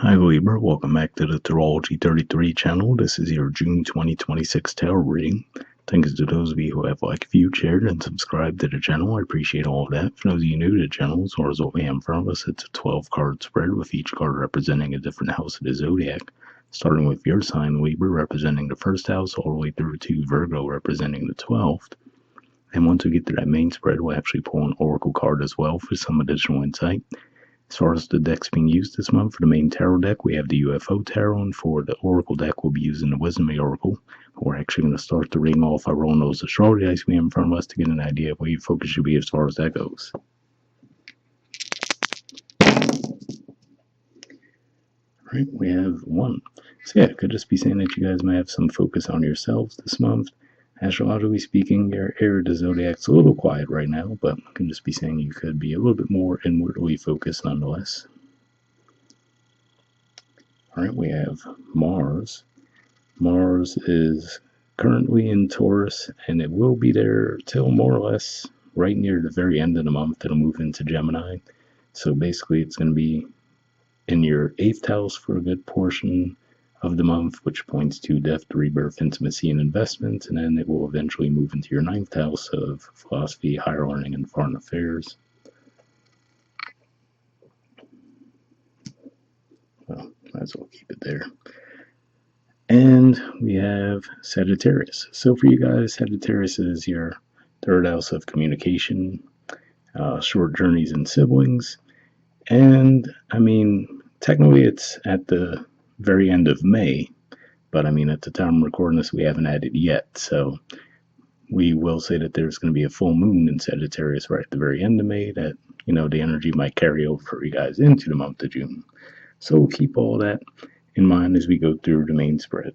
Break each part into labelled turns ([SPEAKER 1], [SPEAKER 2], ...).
[SPEAKER 1] Hi Libra, welcome back to the Astrology 33 channel. This is your June 2026 tarot reading. Thanks to those of you who have liked, viewed, shared, and subscribed to the channel. I appreciate all of that. For those of you new to the channel, as far as what we have in front of us, it's a 12-card spread with each card representing a different house of the zodiac. Starting with your sign, Libra, representing the first house, all the way through to Virgo, representing the 12th. And once we get to that main spread, we'll actually pull an oracle card as well for some additional insight. As far as the decks being used this month, for the main tarot deck, we have the UFO tarot, and for the oracle deck, we'll be using the Wisdom Oracle. We're actually going to start the reading off by rolling those astrology dice we have in front of us to get an idea of where your focus should be as far as that goes. Alright, we have 1. So yeah, it could just be saying that you guys might have some focus on yourselves this month. Astrologically speaking, your area of the zodiac's a little quiet right now, but I can just be saying you could be a little bit more inwardly focused nonetheless. Alright, we have Mars. Mars is currently in Taurus, and it will be there till more or less right near the very end of the month. It'll move into Gemini. So basically, it's going to be in your 8th house for a good portion of the month, which points to death, rebirth, intimacy, and investments. And then it will eventually move into your 9th house of philosophy, higher learning, and foreign affairs. Well, might as well keep it there. And we have Sagittarius. So for you guys, Sagittarius is your 3rd house of communication, short journeys and siblings. And I mean, technically it's at the very end of May, but I mean, at the time of recording this, we haven't had it yet. So we will say that there's going to be a full moon in Sagittarius right at the very end of May that, the energy might carry over for you guys into the month of June. So we'll keep all that in mind as we go through the main spread.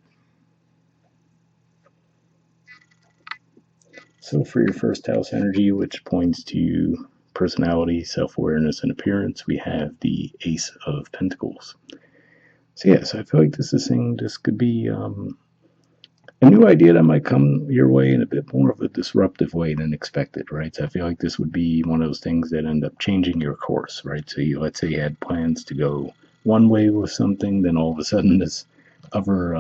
[SPEAKER 1] So for your 1st house energy, which points to personality, self-awareness, and appearance, we have the Ace of Pentacles. So yeah, so I feel like this is saying this could be a new idea that might come your way in a bit more of a disruptive way than expected, right? So I feel like this would be one of those things that end up changing your course, right? So let's say you had plans to go one way with something, then all of a sudden this other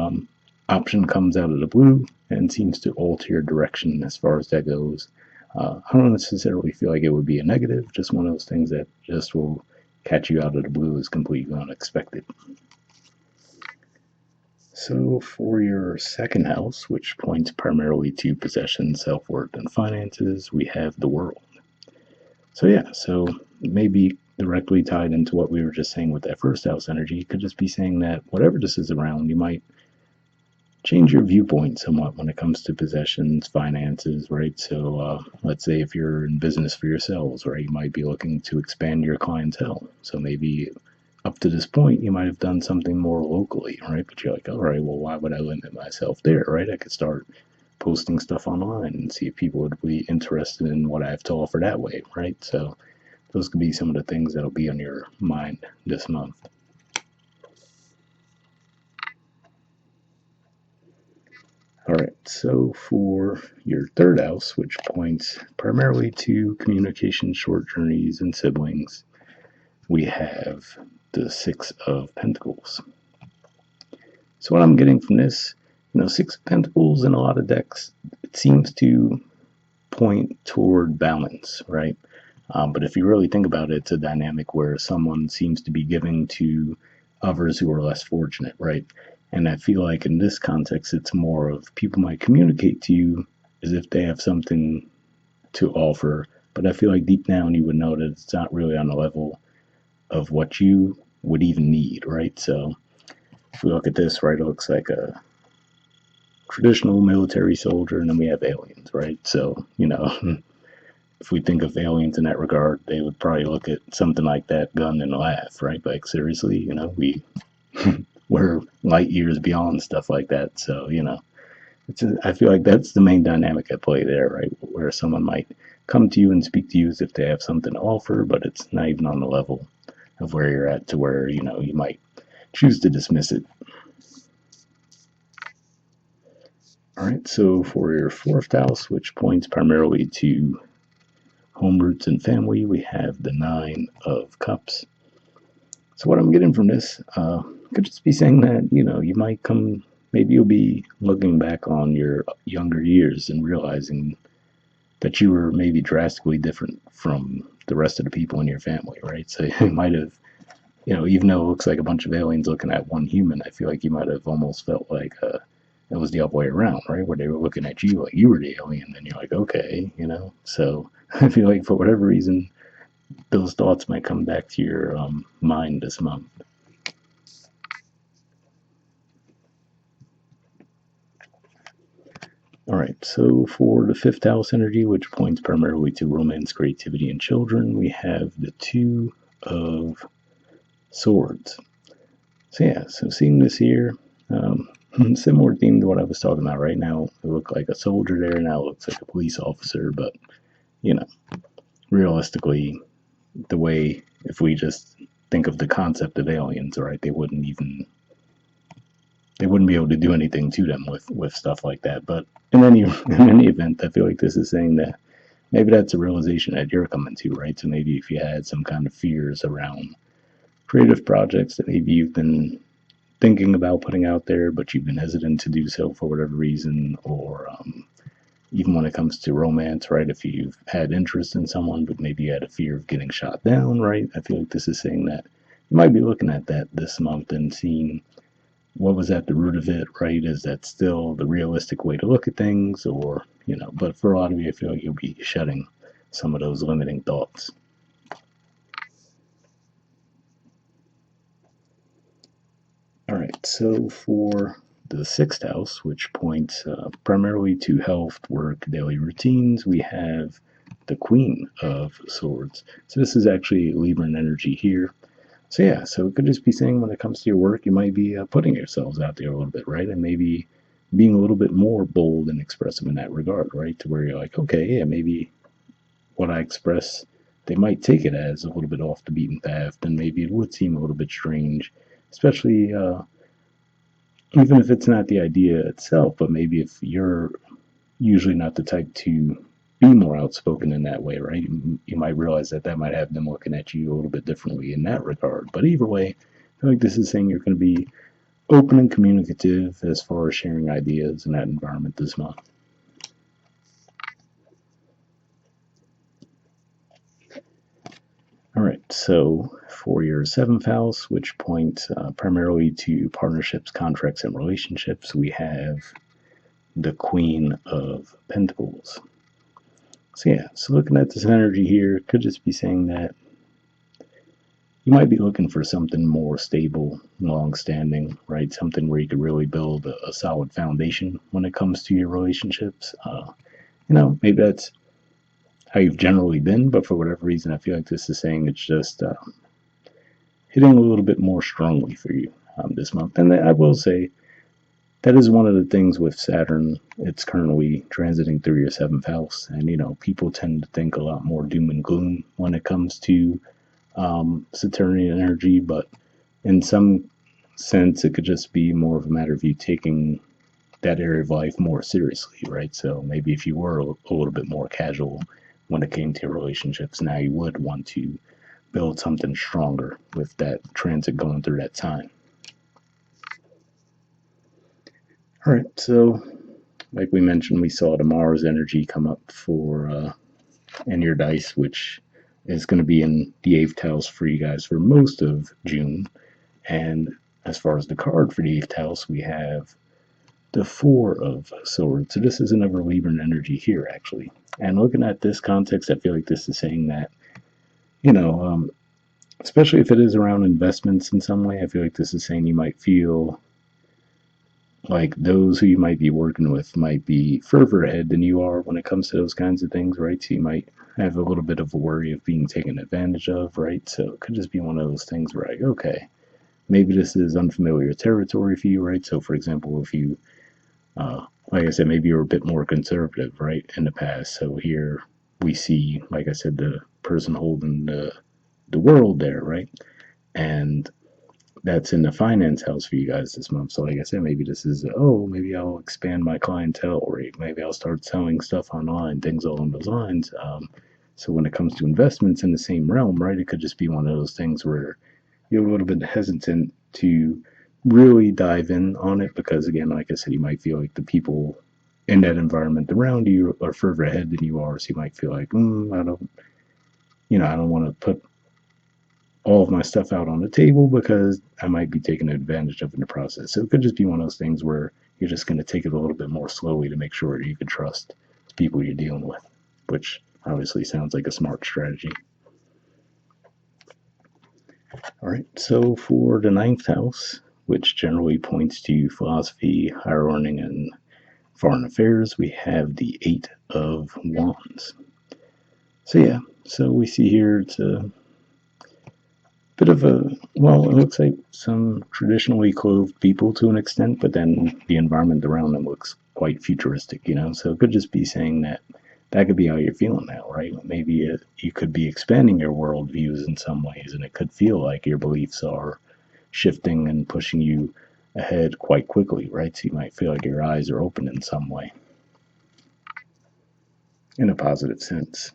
[SPEAKER 1] option comes out of the blue and seems to alter your direction as far as that goes. I don't necessarily feel like it would be a negative, just one of those things that just will catch you out of the blue as completely unexpected. So for your 2nd house, which points primarily to possession, self-worth, and finances, we have the World. So yeah, so maybe directly tied into what we were just saying with that 1st house energy, you could just be saying that whatever this is around, you might change your viewpoint somewhat when it comes to possessions, finances, right? So let's say if you're in business for yourselves, right, you might be looking to expand your clientele. So maybe up to this point, you might have done something more locally, right? But you're like, all right, well, why would I limit myself there, right? I could start posting stuff online and see if people would be interested in what I have to offer that way, right? So those could be some of the things that'll be on your mind this month. All right, so for your 3rd house, which points primarily to communication, short journeys, and siblings, we have the 6 of Pentacles. So what I'm getting from this, 6 of Pentacles in a lot of decks, it seems to point toward balance, right? But if you really think about it, it's a dynamic where someone seems to be giving to others who are less fortunate, right? And I feel like in this context, it's more of people might communicate to you as if they have something to offer, but I feel like deep down you would know that it's not really on the level of what you would even need, right? So if we look at this, right, it looks like a traditional military soldier, and then we have aliens, right? So, if we think of aliens in that regard, they would probably look at something like that gun and laugh, right? Like, seriously, we're light years beyond stuff like that. So, I feel like that's the main dynamic at play there, right? Where someone might come to you and speak to you as if they have something to offer, but it's not even on the level of where you're at to where, you might choose to dismiss it. All right, so for your 4th house, which points primarily to home roots and family, we have the 9 of Cups. So what I'm getting from this, could just be saying that, you might maybe you'll be looking back on your younger years and realizing that you were maybe drastically different from the rest of the people in your family, right? So you might have, even though it looks like a bunch of aliens looking at one human, I feel like you might have almost felt like it was the other way around, right? Where they were looking at you like you were the alien, and you're like, okay. So I feel like for whatever reason, those thoughts might come back to your mind this month. All right, so for the fifth house energy, which points primarily to romance, creativity, and children, we have the Two of Swords. So yeah, so seeing this here, similar theme to what I was talking about right now. It looked like a soldier there, now it looks like a police officer, but you know, realistically, the way if we just think of the concept of aliens, right, they wouldn't be able to do anything to them with stuff like that. But in any event, I feel like this is saying that maybe that's a realization that you're coming to, right? So maybe if you had some kind of fears around creative projects that maybe you've been thinking about putting out there, but you've been hesitant to do so for whatever reason, or even when it comes to romance, right? If you've had interest in someone, but maybe you had a fear of getting shot down, right? I feel like this is saying that you might be looking at that this month and seeing what was at the root of it, right? Is that still the realistic way to look at things, or, but for a lot of you, I feel like you'll be shedding some of those limiting thoughts. All right, so for the sixth house, which points primarily to health, work, daily routines, we have the Queen of Swords. So this is actually Libran energy here. So yeah, so it could just be saying when it comes to your work, you might be putting yourselves out there a little bit, right? And maybe being a little bit more bold and expressive in that regard, right? To where you're like, okay, yeah, maybe what I express, they might take it as a little bit off the beaten path, and maybe it would seem a little bit strange, especially even if it's not the idea itself, but maybe if you're usually not the type to be more outspoken in that way, right? You might realize that that might have them looking at you a little bit differently in that regard. But either way, I feel like this is saying you're going to be open and communicative as far as sharing ideas in that environment this month. All right, so for your seventh house, which points primarily to partnerships, contracts, and relationships, we have the Queen of Pentacles. So yeah, so looking at this energy here, could just be saying that you might be looking for something more stable, long-standing, right? Something where you could really build a solid foundation when it comes to your relationships. Maybe that's how you've generally been, but for whatever reason, I feel like this is saying it's just hitting a little bit more strongly for you this month. And I will say that is one of the things with Saturn. It's currently transiting through your seventh house, and people tend to think a lot more doom and gloom when it comes to Saturnian energy, but in some sense, it could just be more of a matter of you taking that area of life more seriously, right? So maybe if you were a little bit more casual when it came to your relationships, now you would want to build something stronger with that transit going through that time. All right, so like we mentioned, we saw the Mars energy come up for in your dice, which is going to be in the eighth house for you guys for most of June. And as far as the card for the eighth house, we have the Four of Swords. So this is another Libran energy here, actually. And looking at this context, I feel like this is saying that, especially if it is around investments in some way, I feel like this is saying you might feel like those who you might be working with might be further ahead than you are when it comes to those kinds of things, right? So you might have a little bit of a worry of being taken advantage of, right? So it could just be one of those things where, like, okay, maybe this is unfamiliar territory for you, right? So, for example, if you, like I said, maybe you're a bit more conservative, right, in the past. So here we see, like I said, the person holding the world there, right? And that's in the finance house for you guys this month. So, like I said, maybe this is, maybe I'll expand my clientele, or maybe I'll start selling stuff online, things along those lines. So, when it comes to investments in the same realm, right, it could just be one of those things where you're a little bit hesitant to really dive in on it because, again, like I said, you might feel like the people in that environment around you are further ahead than you are. So you might feel like, I don't want to put all of my stuff out on the table because I might be taken advantage of in the process. So it could just be one of those things where you're just going to take it a little bit more slowly to make sure that you can trust the people you're dealing with, which obviously sounds like a smart strategy. All right, so for the ninth house, which generally points to philosophy, higher learning, and foreign affairs, we have the Eight of Wands. So yeah, so we see here it's a bit of it looks like some traditionally clothed people to an extent, but then the environment around them looks quite futuristic. So it could just be saying that could be how you're feeling now, right? Maybe you could be expanding your worldviews in some ways, and it could feel like your beliefs are shifting and pushing you ahead quite quickly, right? So you might feel like your eyes are open in some way, in a positive sense.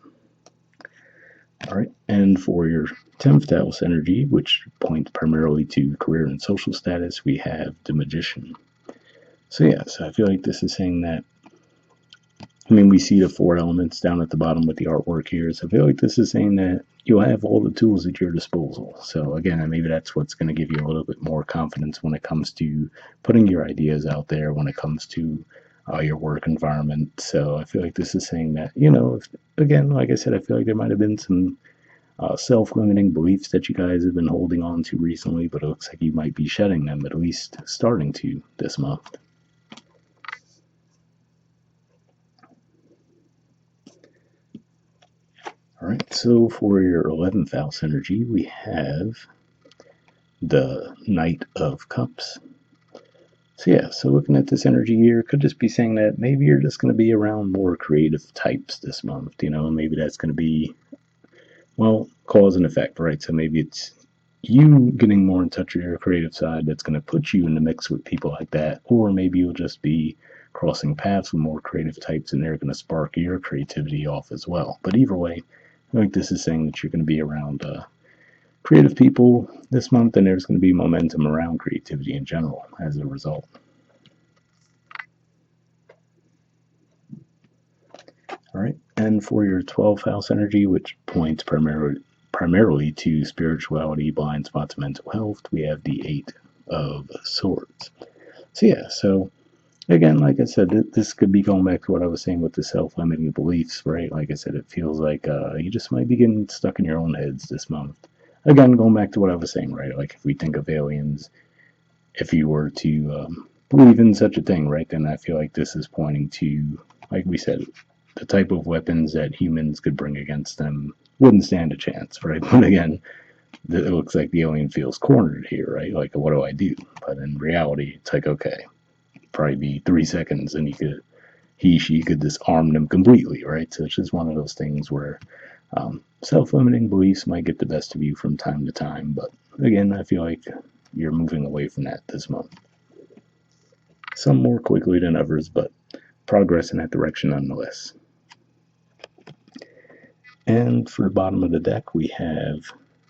[SPEAKER 1] All right, and for your 10th house energy, which points primarily to career and social status, we have the Magician. So, yeah, so I feel like this is saying that, we see the four elements down at the bottom with the artwork here. So I feel like this is saying that you'll have all the tools at your disposal. So, again, maybe that's what's going to give you a little bit more confidence when it comes to putting your ideas out there, when it comes to your work environment. So I feel like this is saying that, again, like I said, I feel like there might have been some self-limiting beliefs that you guys have been holding on to recently, but it looks like you might be shedding them, at least starting to this month. All right, so for your 11th house energy, we have the Knight of Cups. So yeah, so looking at this energy here, could just be saying that maybe you're just going to be around more creative types this month. Maybe that's going to be, cause and effect, right? So maybe it's you getting more in touch with your creative side that's going to put you in the mix with people like that, or maybe you'll just be crossing paths with more creative types and they're going to spark your creativity off as well. But either way, I think this is saying that you're going to be around creative people this month, and there's going to be momentum around creativity in general as a result. All right, and for your 12th house energy, which points primarily to spirituality, blind spots, mental health, we have the Eight of Swords. So yeah, so again, like I said, this could be going back to what I was saying with the self-limiting beliefs, right? Like I said, it feels like you just might be getting stuck in your own heads this month. Again, going back to what I was saying, right? Like if we think of aliens, if you were to believe in such a thing, right, then I feel like this is pointing to, like we said, the type of weapons that humans could bring against them wouldn't stand a chance, right? But again, it looks like the alien feels cornered here, right? Like, what do I do? But in reality, it's like, okay, probably be 3 seconds and she could disarm them completely, right? So it's just one of those things where self-limiting beliefs might get the best of you from time to time, but again, I feel like you're moving away from that this month. Some more quickly than others, but progress in that direction nonetheless. And for the bottom of the deck, we have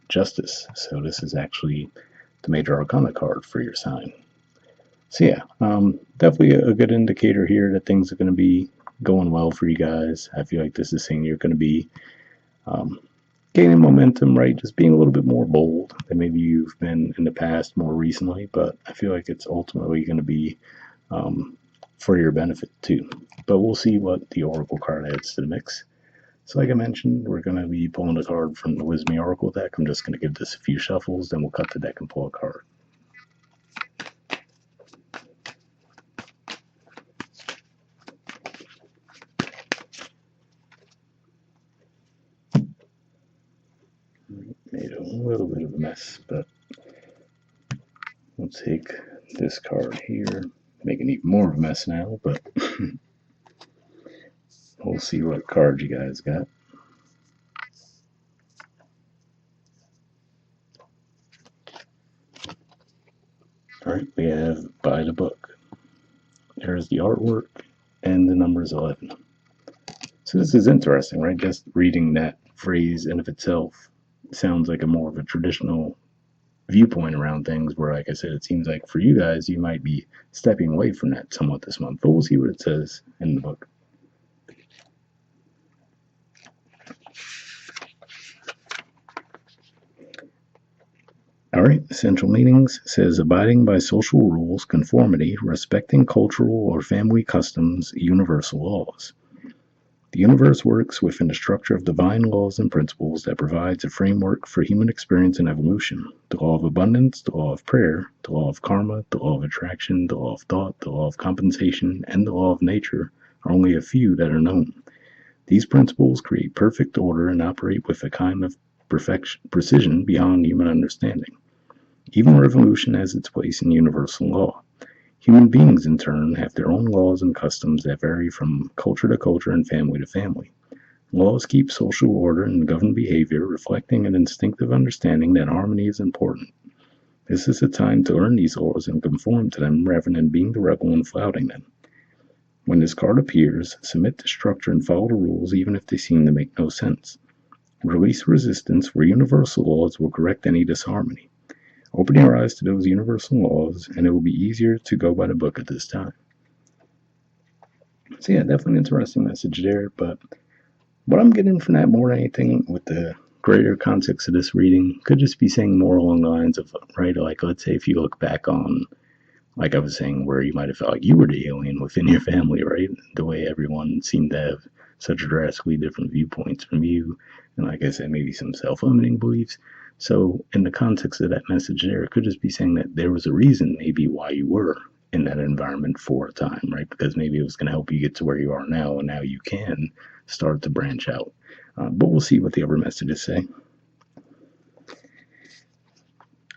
[SPEAKER 1] Justice. So this is actually the Major Arcana card for your sign. So yeah, definitely a good indicator here that things are going to be going well for you guys. I feel like this is saying you're going to be gaining momentum, right? Just being a little bit more bold than maybe you've been in the past more recently, but I feel like it's ultimately going to be for your benefit too. But we'll see what the Oracle card adds to the mix. So like I mentioned, we're going to be pulling a card from the Wisme Oracle deck. I'm just going to give this a few shuffles, then we'll cut the deck and pull a card. Made a little bit of a mess, but we'll take this card here. Making even more of a mess now, but we'll see what card you guys got. All right, we have Buy the Book. There's the artwork, and the number is 11. So this is interesting, right? Just reading that phrase in of itself sounds like a more of a traditional viewpoint around things where, like I said, it seems like for you guys, you might be stepping away from that somewhat this month. But we'll see what it says in the book. All right, essential meanings says abiding by social rules, conformity, respecting cultural or family customs, universal laws. The universe works within the structure of divine laws and principles that provides a framework for human experience and evolution. The law of abundance, the law of prayer, the law of karma, the law of attraction, the law of thought, the law of compensation, and the law of nature are only a few that are known. These principles create perfect order and operate with a kind of precision beyond human understanding. Even revolution has its place in universal law. Human beings, in turn, have their own laws and customs that vary from culture to culture and family to family. Laws keep social order and govern behavior, reflecting an instinctive understanding that harmony is important. This is a time to learn these laws and conform to them rather than being the rebel and flouting them. When this card appears, submit to structure and follow the rules even if they seem to make no sense. Release resistance, where universal laws will correct any disharmony. Open your eyes to those universal laws, and it will be easier to go by the book at this time. So yeah, definitely an interesting message there, but what I'm getting from that more than anything with the greater context of this reading could just be saying more along the lines of, right, like let's say if you look back on, like I was saying, where you might have felt like you were the alien within your family, right? The way everyone seemed to have such drastically different viewpoints from you, and like I said, maybe some self-limiting beliefs. So in the context of that message there, it could just be saying that there was a reason maybe why you were in that environment for a time, right? Because maybe it was going to help you get to where you are now, and now you can start to branch out. But we'll see what the other messages say.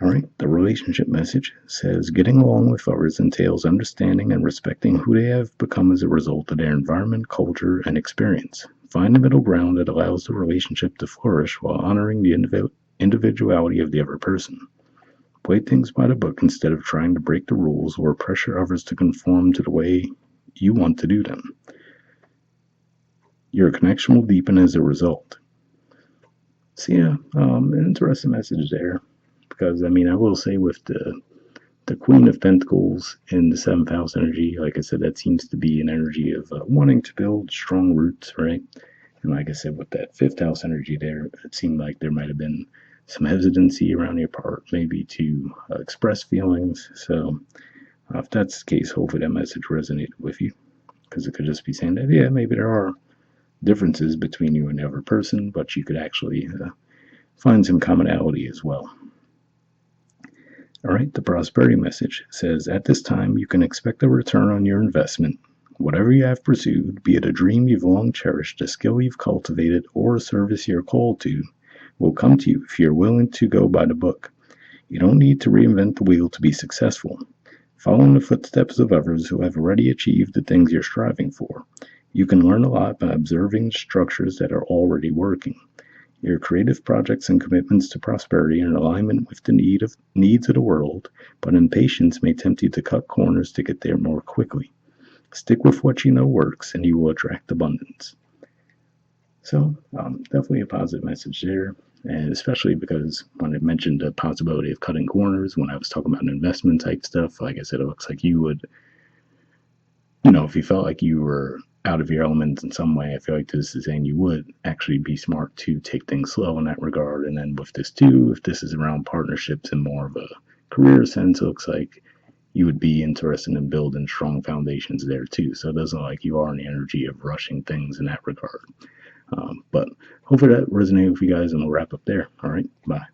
[SPEAKER 1] All right, the relationship message says getting along with others entails understanding and respecting who they have become as a result of their environment, culture, and experience. Find the middle ground that allows the relationship to flourish while honoring the individuality of the other person. Play things by the book instead of trying to break the rules or pressure others to conform to the way you want to do them. Your connection will deepen as a result. So yeah, an interesting message there. Because I mean, I will say with the Queen of Pentacles in the 7th house energy, like I said, that seems to be an energy of wanting to build strong roots, right? And like I said, with that 5th house energy there, it seemed like there might have been some hesitancy around your part, maybe to express feelings. So if that's the case, hopefully that message resonated with you, because it could just be saying that, yeah, maybe there are differences between you and the other person, but you could actually find some commonality as well. All right, the prosperity message says, at this time, you can expect a return on your investment. Whatever you have pursued, be it a dream you've long cherished, a skill you've cultivated, or a service you're called to, will come to you if you're willing to go by the book. You don't need to reinvent the wheel to be successful. Follow in the footsteps of others who have already achieved the things you're striving for. You can learn a lot by observing structures that are already working. Your creative projects and commitments to prosperity are in alignment with the needs of the world, but impatience may tempt you to cut corners to get there more quickly. Stick with what you know works, and you will attract abundance. So, definitely a positive message there, and especially because when it mentioned the possibility of cutting corners, when I was talking about investment type stuff, like I said, it looks like you would, if you felt like you were out of your elements in some way, I feel like this is saying you would actually be smart to take things slow in that regard. And then with this too, if this is around partnerships in more of a career sense, it looks like you would be interested in building strong foundations there too. So it doesn't look like you are in the energy of rushing things in that regard. But hopefully that resonated with you guys, and we'll wrap up there. All right, bye.